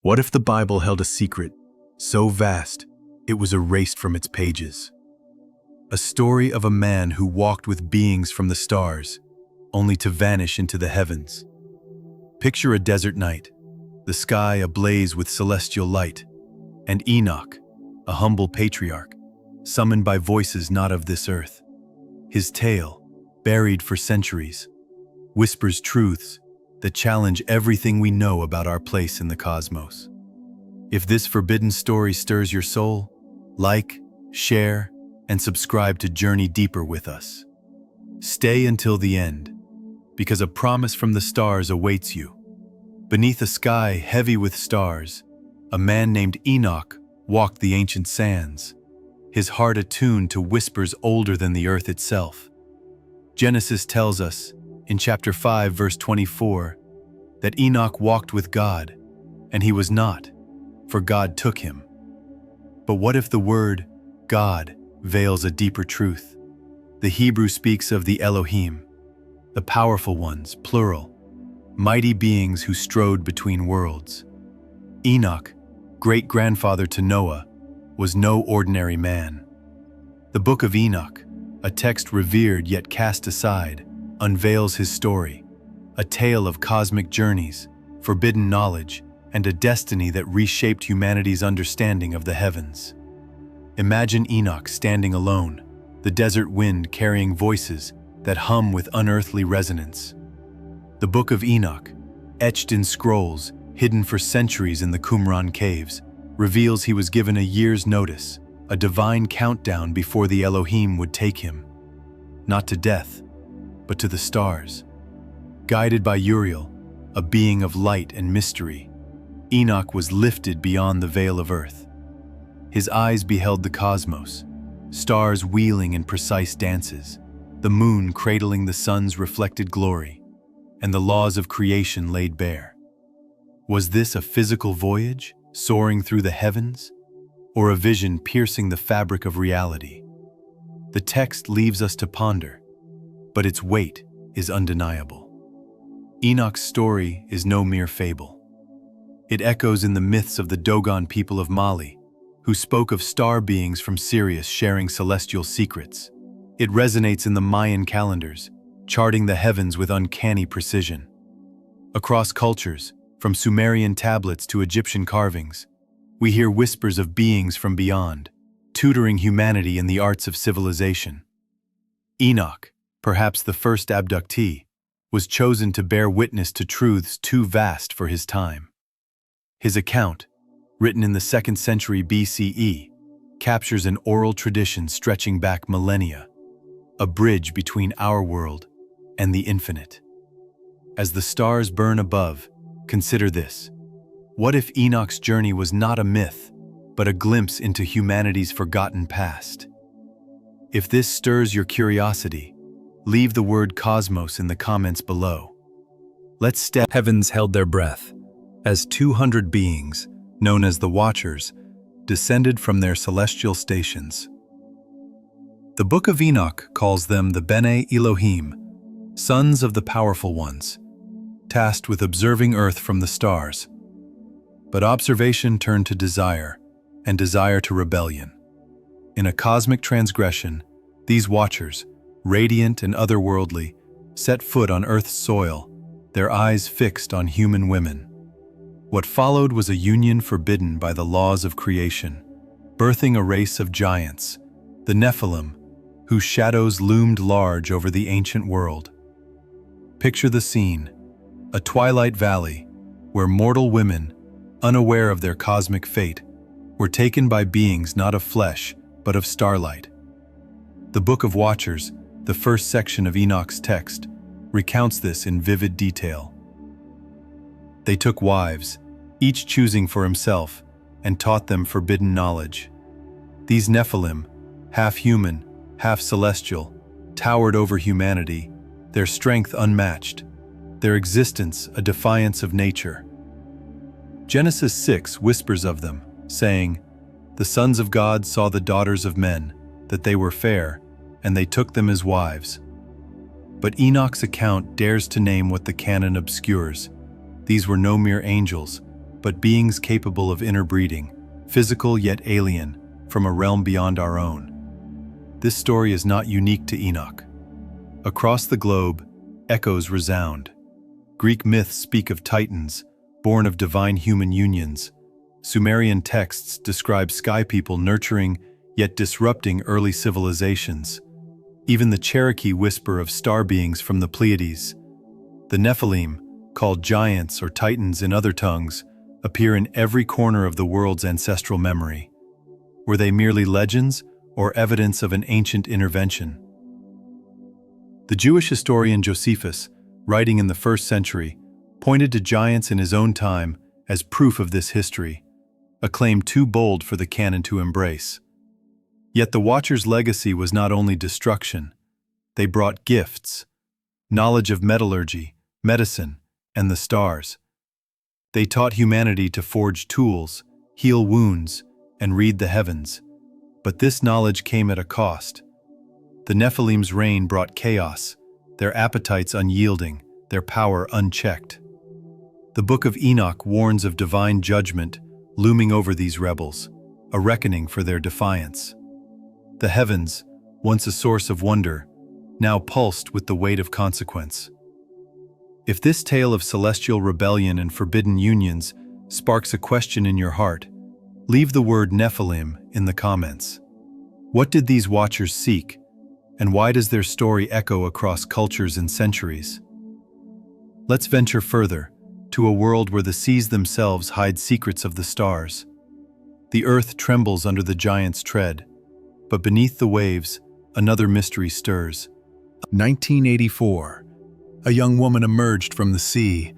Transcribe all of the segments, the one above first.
What if the Bible held a secret so vast it was erased from its pages? A story of a man who walked with beings from the stars, only to vanish into the heavens. Picture a desert night, the sky ablaze with celestial light, and Enoch, a humble patriarch, summoned by voices not of this earth. His tale, buried for centuries, whispers truths that challenge everything we know about our place in the cosmos. If this forbidden story stirs your soul, like, share, and subscribe to journey deeper with us. Stay until the end, because a promise from the stars awaits you. Beneath a sky heavy with stars, a man named Enoch walked the ancient sands, his heart attuned to whispers older than the earth itself. Genesis tells us, in chapter 5, verse 24, that Enoch walked with God, and he was not, for God took him. But what if the word God veils a deeper truth? The Hebrew speaks of the Elohim, the powerful ones, plural, mighty beings who strode between worlds. Enoch, great-grandfather to Noah, was no ordinary man. The Book of Enoch, a text revered yet cast aside, unveils his story, a tale of cosmic journeys, forbidden knowledge, and a destiny that reshaped humanity's understanding of the heavens. Imagine Enoch standing alone, the desert wind carrying voices that hum with unearthly resonance. The Book of Enoch, etched in scrolls, hidden for centuries in the Qumran caves, reveals he was given a year's notice, a divine countdown before the Elohim would take him. Not to death, but to the stars. Guided by Uriel, a being of light and mystery, Enoch was lifted beyond the veil of earth. His eyes beheld the cosmos, stars wheeling in precise dances, the moon cradling the sun's reflected glory, and the laws of creation laid bare. Was this a physical voyage, soaring through the heavens, or a vision piercing the fabric of reality? The text leaves us to ponder, but its weight is undeniable. Enoch's story is no mere fable. It echoes in the myths of the Dogon people of Mali, who spoke of star beings from Sirius sharing celestial secrets. It resonates in the Mayan calendars, charting the heavens with uncanny precision. Across cultures, from Sumerian tablets to Egyptian carvings, we hear whispers of beings from beyond, tutoring humanity in the arts of civilization. Enoch, perhaps the first abductee, was chosen to bear witness to truths too vast for his time. His account, written in the 2nd century BCE, captures an oral tradition stretching back millennia, a bridge between our world and the infinite. As the stars burn above, consider this. What if Enoch's journey was not a myth, but a glimpse into humanity's forgotten past? If this stirs your curiosity, leave the word cosmos in the comments below. Let's step. Heavens held their breath as 200 beings, known as the Watchers, descended from their celestial stations. The Book of Enoch calls them the Bene Elohim, sons of the powerful ones, tasked with observing Earth from the stars. But observation turned to desire, and desire to rebellion. In a cosmic transgression, these Watchers, radiant and otherworldly, set foot on Earth's soil, their eyes fixed on human women. What followed was a union forbidden by the laws of creation, birthing a race of giants, the Nephilim, whose shadows loomed large over the ancient world. Picture the scene, a twilight valley, where mortal women, unaware of their cosmic fate, were taken by beings not of flesh, but of starlight. The Book of Watchers, the first section of Enoch's text, recounts this in vivid detail. They took wives, each choosing for himself, and taught them forbidden knowledge. These Nephilim, half human, half celestial, towered over humanity, their strength unmatched, their existence a defiance of nature. Genesis 6 whispers of them, saying, "The sons of God saw the daughters of men, that they were fair, and they took them as wives." But Enoch's account dares to name what the canon obscures. These were no mere angels, but beings capable of interbreeding, physical yet alien, from a realm beyond our own. This story is not unique to Enoch. Across the globe, echoes resound. Greek myths speak of titans, born of divine human unions. Sumerian texts describe sky people nurturing yet disrupting early civilizations. Even the Cherokee whisper of star beings from the Pleiades. The Nephilim, called giants or titans in other tongues, appear in every corner of the world's ancestral memory. Were they merely legends or evidence of an ancient intervention? The Jewish historian Josephus, writing in the 1st century, pointed to giants in his own time as proof of this history, a claim too bold for the canon to embrace. Yet the Watchers' legacy was not only destruction. They brought gifts, knowledge of metallurgy, medicine, and the stars. They taught humanity to forge tools, heal wounds, and read the heavens. But this knowledge came at a cost. The Nephilim's reign brought chaos, their appetites unyielding, their power unchecked. The Book of Enoch warns of divine judgment looming over these rebels, a reckoning for their defiance. The heavens, once a source of wonder, now pulsed with the weight of consequence. If this tale of celestial rebellion and forbidden unions sparks a question in your heart, leave the word Nephilim in the comments. What did these watchers seek, and why does their story echo across cultures and centuries? Let's venture further, to a world where the seas themselves hide secrets of the stars. The earth trembles under the giant's tread, but beneath the waves, another mystery stirs. 1984. A young woman emerged from the sea,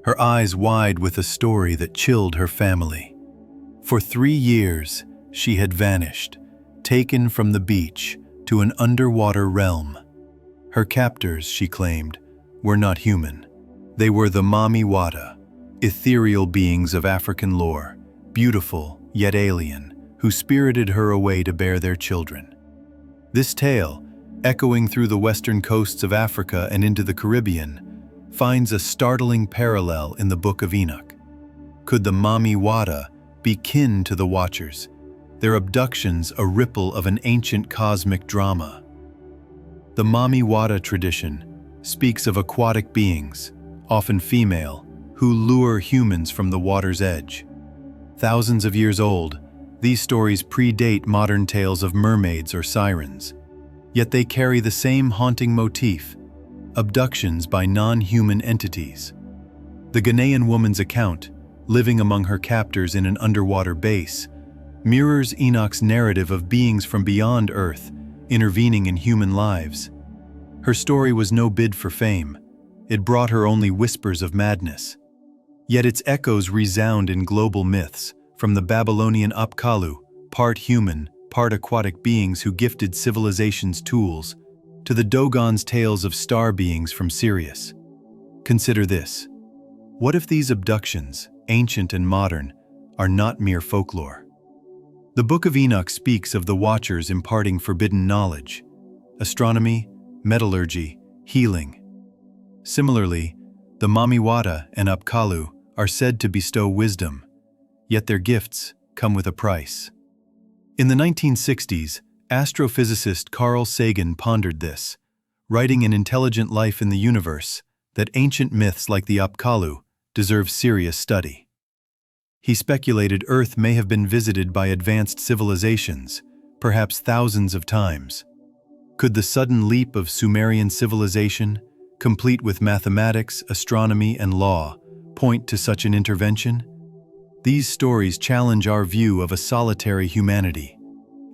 her eyes wide with a story that chilled her family. For 3 years, she had vanished, taken from the beach to an underwater realm. Her captors, she claimed, were not human. They were the Mami Wata, ethereal beings of African lore, beautiful yet alien, who spirited her away to bear their children. This tale, echoing through the western coasts of Africa and into the Caribbean, finds a startling parallel in the Book of Enoch. Could the Mami Wata be kin to the Watchers, their abductions a ripple of an ancient cosmic drama? The Mami Wata tradition speaks of aquatic beings, often female, who lure humans from the water's edge. Thousands of years old, these stories predate modern tales of mermaids or sirens. Yet they carry the same haunting motif: abductions by non-human entities. The Ghanaian woman's account, living among her captors in an underwater base, mirrors Enoch's narrative of beings from beyond Earth intervening in human lives. Her story was no bid for fame. It brought her only whispers of madness. Yet its echoes resound in global myths, from the Babylonian Apkallu, part human, part aquatic beings who gifted civilization's tools, to the Dogon's tales of star beings from Sirius. Consider this. What if these abductions, ancient and modern, are not mere folklore? The Book of Enoch speaks of the Watchers imparting forbidden knowledge: astronomy, metallurgy, healing. Similarly, the Mami Wata and Apkallu are said to bestow wisdom, yet their gifts come with a price. In the 1960s, astrophysicist Carl Sagan pondered this, writing in Intelligent Life in the Universe that ancient myths like the Apkallu deserve serious study. He speculated Earth may have been visited by advanced civilizations, perhaps thousands of times. Could the sudden leap of Sumerian civilization, complete with mathematics, astronomy, and law, point to such an intervention? These stories challenge our view of a solitary humanity.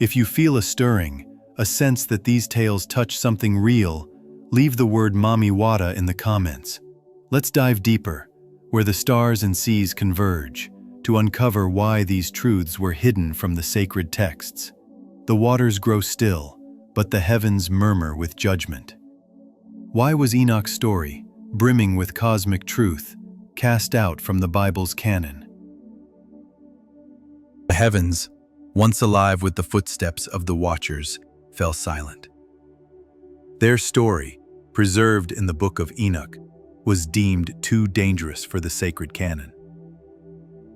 If you feel a stirring, a sense that these tales touch something real, leave the word Mami Wata in the comments. Let's dive deeper, where the stars and seas converge, to uncover why these truths were hidden from the sacred texts. The waters grow still, but the heavens murmur with judgment. Why was Enoch's story, brimming with cosmic truth, cast out from the Bible's canon? The heavens, once alive with the footsteps of the Watchers, fell silent. Their story, preserved in the Book of Enoch, was deemed too dangerous for the sacred canon.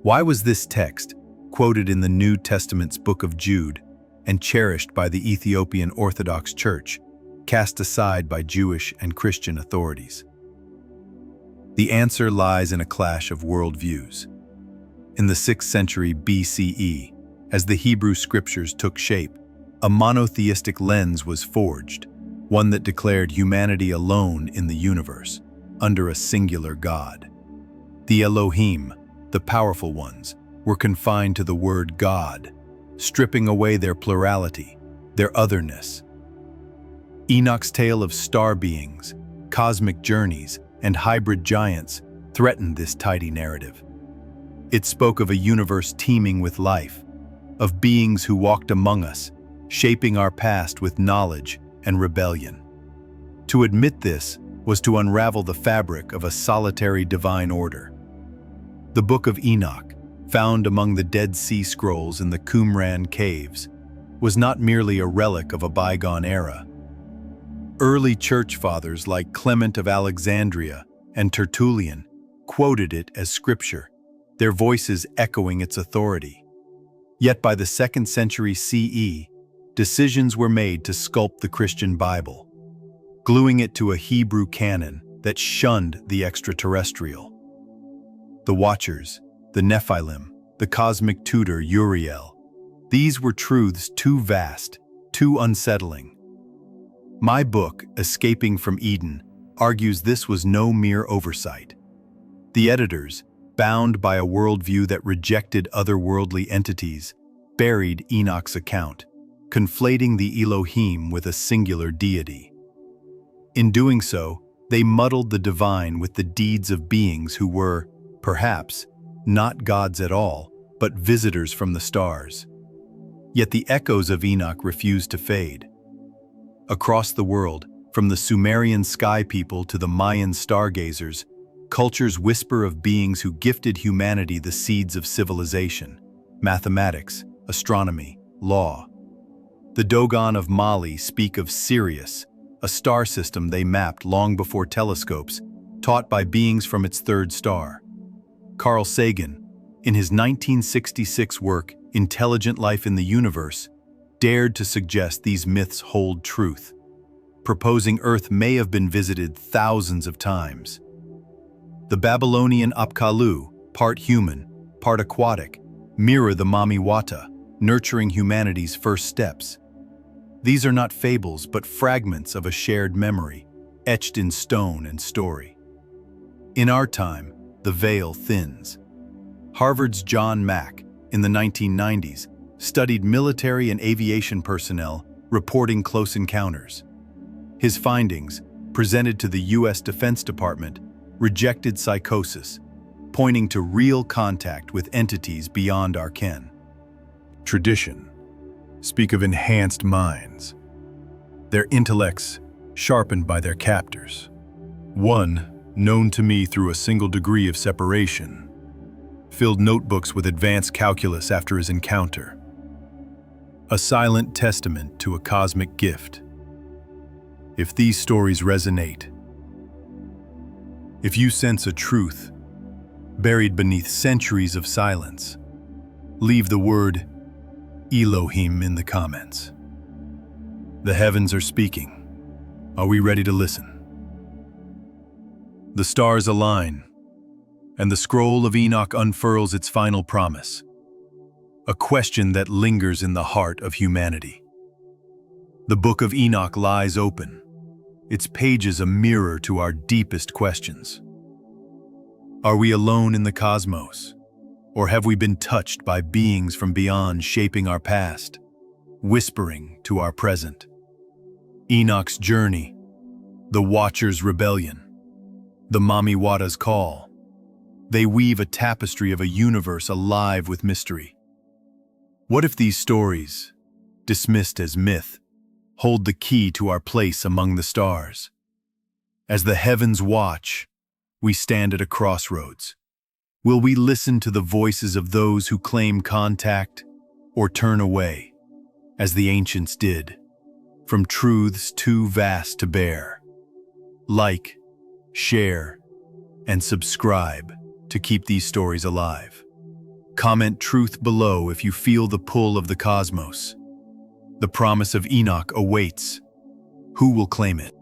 Why was this text, quoted in the New Testament's Book of Jude and cherished by the Ethiopian Orthodox Church, cast aside by Jewish and Christian authorities? The answer lies in a clash of worldviews. In the 6th century BCE, as the Hebrew scriptures took shape, a monotheistic lens was forged, one that declared humanity alone in the universe, under a singular God. The Elohim, the powerful ones, were confined to the word God, stripping away their plurality, their otherness. Enoch's tale of star beings, cosmic journeys, and hybrid giants threatened this tidy narrative. It spoke of a universe teeming with life, of beings who walked among us, shaping our past with knowledge and rebellion. To admit this was to unravel the fabric of a solitary divine order. The Book of Enoch, found among the Dead Sea Scrolls in the Qumran caves, was not merely a relic of a bygone era. Early church fathers like Clement of Alexandria and Tertullian quoted it as scripture, their voices echoing its authority. Yet by the 2nd century CE, decisions were made to sculpt the Christian Bible, gluing it to a Hebrew canon that shunned the extraterrestrial. The Watchers, the Nephilim, the cosmic tutor Uriel, these were truths too vast, too unsettling. My book, Escaping from Eden, argues this was no mere oversight. The editors, bound by a worldview that rejected otherworldly entities, buried Enoch's account, conflating the Elohim with a singular deity. In doing so, they muddled the divine with the deeds of beings who were, perhaps, not gods at all, but visitors from the stars. Yet the echoes of Enoch refused to fade. Across the world, from the Sumerian sky people to the Mayan stargazers, cultures whisper of beings who gifted humanity the seeds of civilization, mathematics, astronomy, law. The Dogon of Mali speak of Sirius, a star system they mapped long before telescopes, taught by beings from its third star. Carl Sagan, in his 1966 work, Intelligent Life in the Universe, dared to suggest these myths hold truth, proposing Earth may have been visited thousands of times. The Babylonian Apkallu, part human, part aquatic, mirror the Mamiwata, nurturing humanity's first steps. These are not fables, but fragments of a shared memory, etched in stone and story. In our time, the veil thins. Harvard's John Mack, in the 1990s, studied military and aviation personnel reporting close encounters. His findings, presented to the U.S. Defense Department, rejected psychosis, pointing to real contact with entities beyond our ken. Tradition speak of enhanced minds, their intellects sharpened by their captors. One, known to me through a single degree of separation, filled notebooks with advanced calculus after his encounter. A silent testament to a cosmic gift. If these stories resonate, if you sense a truth buried beneath centuries of silence, leave the word Elohim in the comments. The heavens are speaking. Are we ready to listen? The stars align, and the scroll of Enoch unfurls its final promise, a question that lingers in the heart of humanity. The Book of Enoch lies open, its pages a mirror to our deepest questions. Are we alone in the cosmos, or have we been touched by beings from beyond shaping our past, whispering to our present? Enoch's journey, the Watcher's rebellion, the Mamiwata's call. They weave a tapestry of a universe alive with mystery. What if these stories, dismissed as myth, hold the key to our place among the stars? As the heavens watch, we stand at a crossroads. Will we listen to the voices of those who claim contact, or turn away, as the ancients did, from truths too vast to bear? Like, share, and subscribe to keep these stories alive. Comment truth below if you feel the pull of the cosmos. The promise of Enoch awaits. Who will claim it?